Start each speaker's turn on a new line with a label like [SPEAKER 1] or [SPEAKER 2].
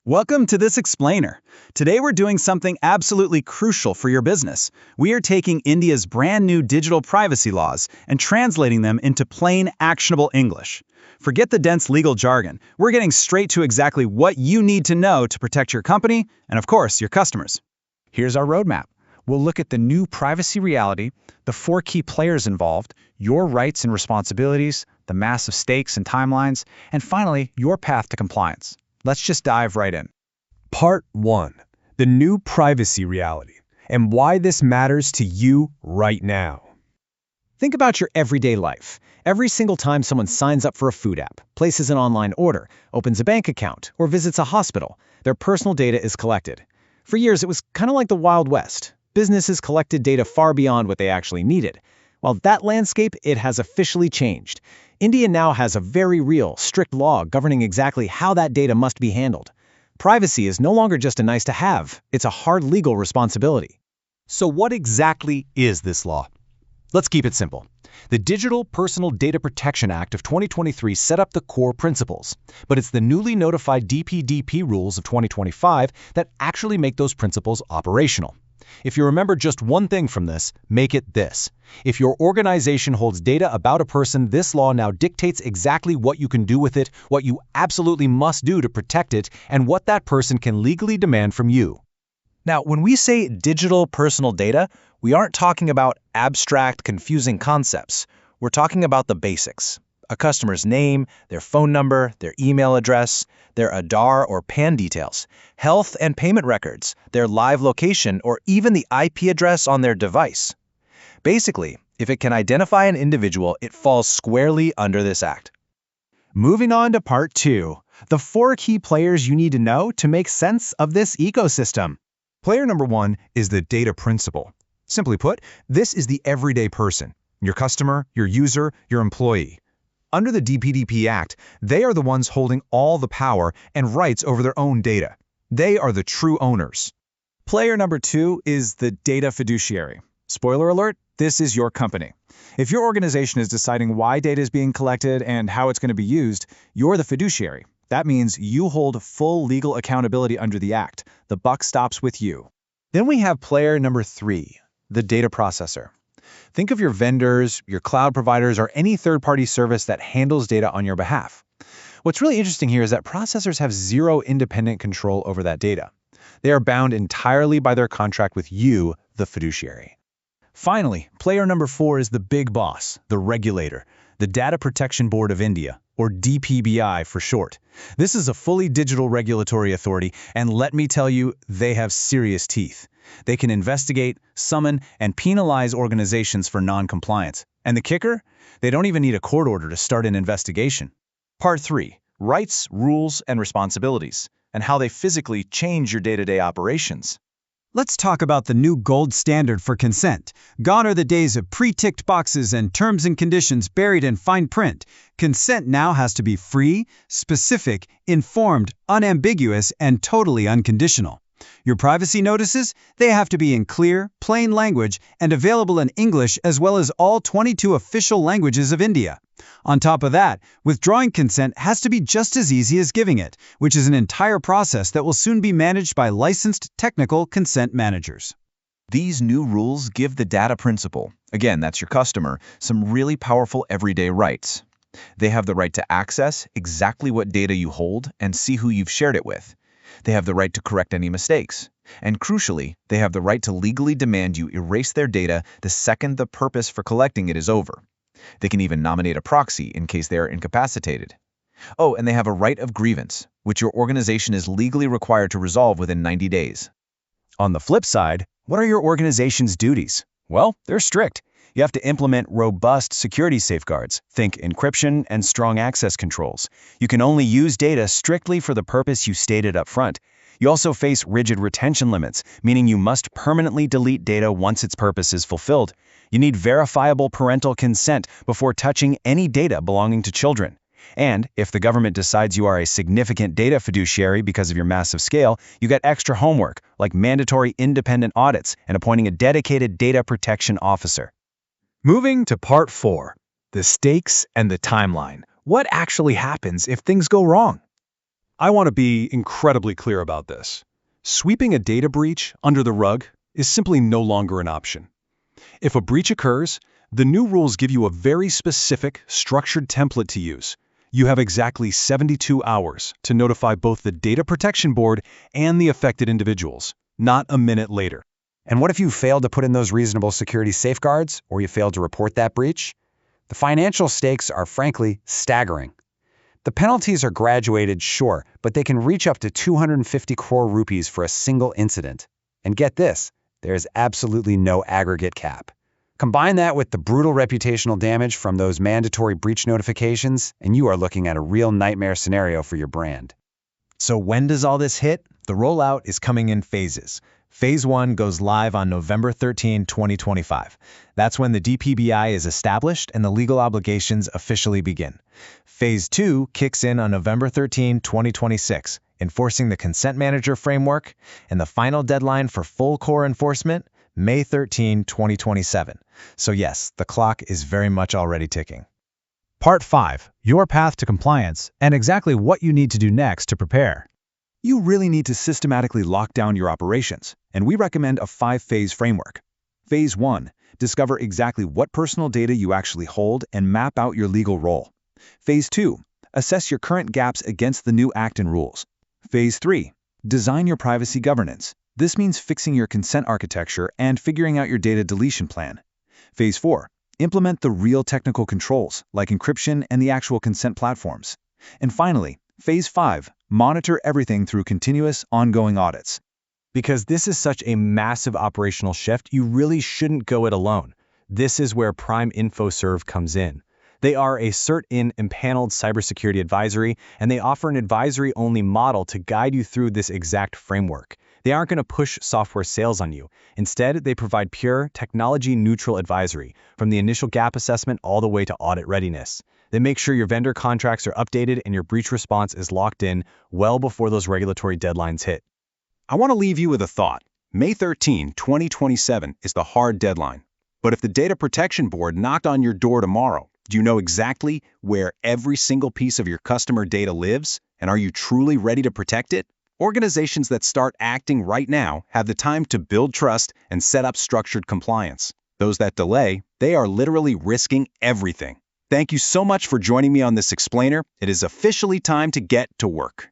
[SPEAKER 1] Welcome to this explainer. Today we're doing something absolutely crucial for your business. We are taking India's brand new digital privacy laws and translating them into plain, actionable English. Forget the dense legal jargon. We're getting straight to exactly what you need to know to protect your company and, of course, your customers.
[SPEAKER 2] Here's our roadmap. We'll look at the new privacy reality, the 4 key players involved, your rights and responsibilities, the massive stakes and timelines, and finally, your path to compliance. Let's just dive right in.
[SPEAKER 3] Part 1. The new privacy reality, and why this matters to you right now.
[SPEAKER 4] Think about your everyday life. Every single time someone signs up for a food app, places an online order, opens a bank account, or visits a hospital, their personal data is collected. For years, it was kind of like the Wild West. Businesses collected data far beyond what they actually needed. While that landscape, it has officially changed. India now has a very real, strict law governing exactly how that data must be handled. Privacy is no longer just a nice-to-have, it's a hard legal responsibility.
[SPEAKER 5] So what exactly is this law? Let's keep it simple. The Digital Personal Data Protection Act of 2023 set up the core principles, but it's the newly notified DPDP rules of 2025 that actually make those principles operational. If you remember just one thing from this, make it this. If your organization holds data about a person, this law now dictates exactly what you can do with it, what you absolutely must do to protect it, and what that person can legally demand from you.
[SPEAKER 2] Now, when we say digital personal data, we aren't talking about abstract, confusing concepts. We're talking about the basics. A customer's name, their phone number, their email address, their Aadhaar or PAN details, health and payment records, their live location, or even the IP address on their device. Basically, if it can identify an individual, it falls squarely under this act.
[SPEAKER 1] Moving on to Part 2. The 4 key players you need to know to make sense of this ecosystem.
[SPEAKER 3] Player number 1 is the data principal. Simply put, this is the everyday person, your customer, your user, your employee. Under the DPDP Act, they are the ones holding all the power and rights over their own data. They are the true owners.
[SPEAKER 1] Player number 2 is the data fiduciary. Spoiler alert, this is your company. If your organization is deciding why data is being collected and how it's going to be used, you're the fiduciary. That means you hold full legal accountability under the Act. The buck stops with you.
[SPEAKER 2] Then we have player number 3, the data processor. Think of your vendors, your cloud providers, or any third-party service that handles data on your behalf. What's really interesting here is that processors have zero independent control over that data. They are bound entirely by their contract with you, the fiduciary.
[SPEAKER 1] Finally, player number 4 is the big boss, the regulator, the Data Protection Board of India, or DPDPA for short. This is a fully digital regulatory authority, and let me tell you, they have serious teeth. They can investigate, summon, and penalize organizations for non-compliance. And the kicker? They don't even need a court order to start an investigation.
[SPEAKER 2] Part 3, rights, rules, and responsibilities, and how they physically change your day-to-day operations.
[SPEAKER 1] Let's talk about the new gold standard for consent. Gone are the days of pre-ticked boxes and terms and conditions buried in fine print. Consent now has to be free, specific, informed, unambiguous, and totally unconditional. Your privacy notices, they have to be in clear, plain language and available in English as well as all 22 official languages of India. On top of that, withdrawing consent has to be just as easy as giving it, which is an entire process that will soon be managed by licensed technical consent managers.
[SPEAKER 6] These new rules give the data principal, again, that's your customer, some really powerful everyday rights. They have the right to access exactly what data you hold and see who you've shared it with. They have the right to correct any mistakes. And crucially, they have the right to legally demand you erase their data the second the purpose for collecting it is over. They can even nominate a proxy in case they are incapacitated. Oh, and they have a right of grievance, which your organization is legally required to resolve within 90 days.
[SPEAKER 1] On the flip side, what are your organization's duties? Well, they're strict. You have to implement robust security safeguards. Think encryption and strong access controls. You can only use data strictly for the purpose you stated up front. You also face rigid retention limits, meaning you must permanently delete data once its purpose is fulfilled. You need verifiable parental consent before touching any data belonging to children. And if the government decides you are a significant data fiduciary because of your massive scale, you get extra homework, like mandatory independent audits and appointing a dedicated data protection officer.
[SPEAKER 3] Moving to Part 4, the stakes and the timeline. What actually happens if things go wrong? I want to be incredibly clear about this. Sweeping a data breach under the rug is simply no longer an option. If a breach occurs, the new rules give you a very specific, structured template to use. You have exactly 72 hours to notify both the Data Protection Board and the affected individuals, not a minute later.
[SPEAKER 1] And what if you failed to put in those reasonable security safeguards, or you failed to report that breach? The financial stakes are frankly staggering. The penalties are graduated, sure, but they can reach up to 250 crore rupees for a single incident. And get this, there is absolutely no aggregate cap. Combine that with the brutal reputational damage from those mandatory breach notifications, and you are looking at a real nightmare scenario for your brand.
[SPEAKER 2] So when does all this hit? The rollout is coming in phases. Phase 1 goes live on November 13, 2025. That's when the DPDPA is established and the legal obligations officially begin. Phase 2 kicks in on November 13, 2026, enforcing the Consent Manager framework, and the final deadline for full core enforcement, May 13, 2027. So yes, the clock is very much already ticking.
[SPEAKER 4] Part 5. Your path to compliance and exactly what you need to do next to prepare.
[SPEAKER 3] You really need to systematically lock down your operations, and we recommend a 5-phase framework. Phase 1. Discover exactly what personal data you actually hold and map out your legal role. Phase 2. Assess your current gaps against the new Act and rules. Phase 3. Design your privacy governance. This means fixing your consent architecture and figuring out your data deletion plan. Phase 4. Implement the real technical controls, like encryption and the actual consent platforms. And finally, Phase 5. Monitor everything through continuous, ongoing audits.
[SPEAKER 2] Because this is such a massive operational shift, you really shouldn't go it alone. This is where Prime InfoServe comes in. They are a cert-in empaneled cybersecurity advisory, and they offer an advisory-only model to guide you through this exact framework. They aren't going to push software sales on you. Instead, they provide pure, technology-neutral advisory, from the initial gap assessment all the way to audit readiness. They make sure your vendor contracts are updated and your breach response is locked in well before those regulatory deadlines hit.
[SPEAKER 3] I want to leave you with a thought. May 13, 2027 is the hard deadline. But if the Data Protection Board knocked on your door tomorrow, do you know exactly where every single piece of your customer data lives? And are you truly ready to protect it? Organizations that start acting right now have the time to build trust and set up structured compliance. Those that delay, they are literally risking everything. Thank you so much for joining me on this explainer. It is officially time to get to work.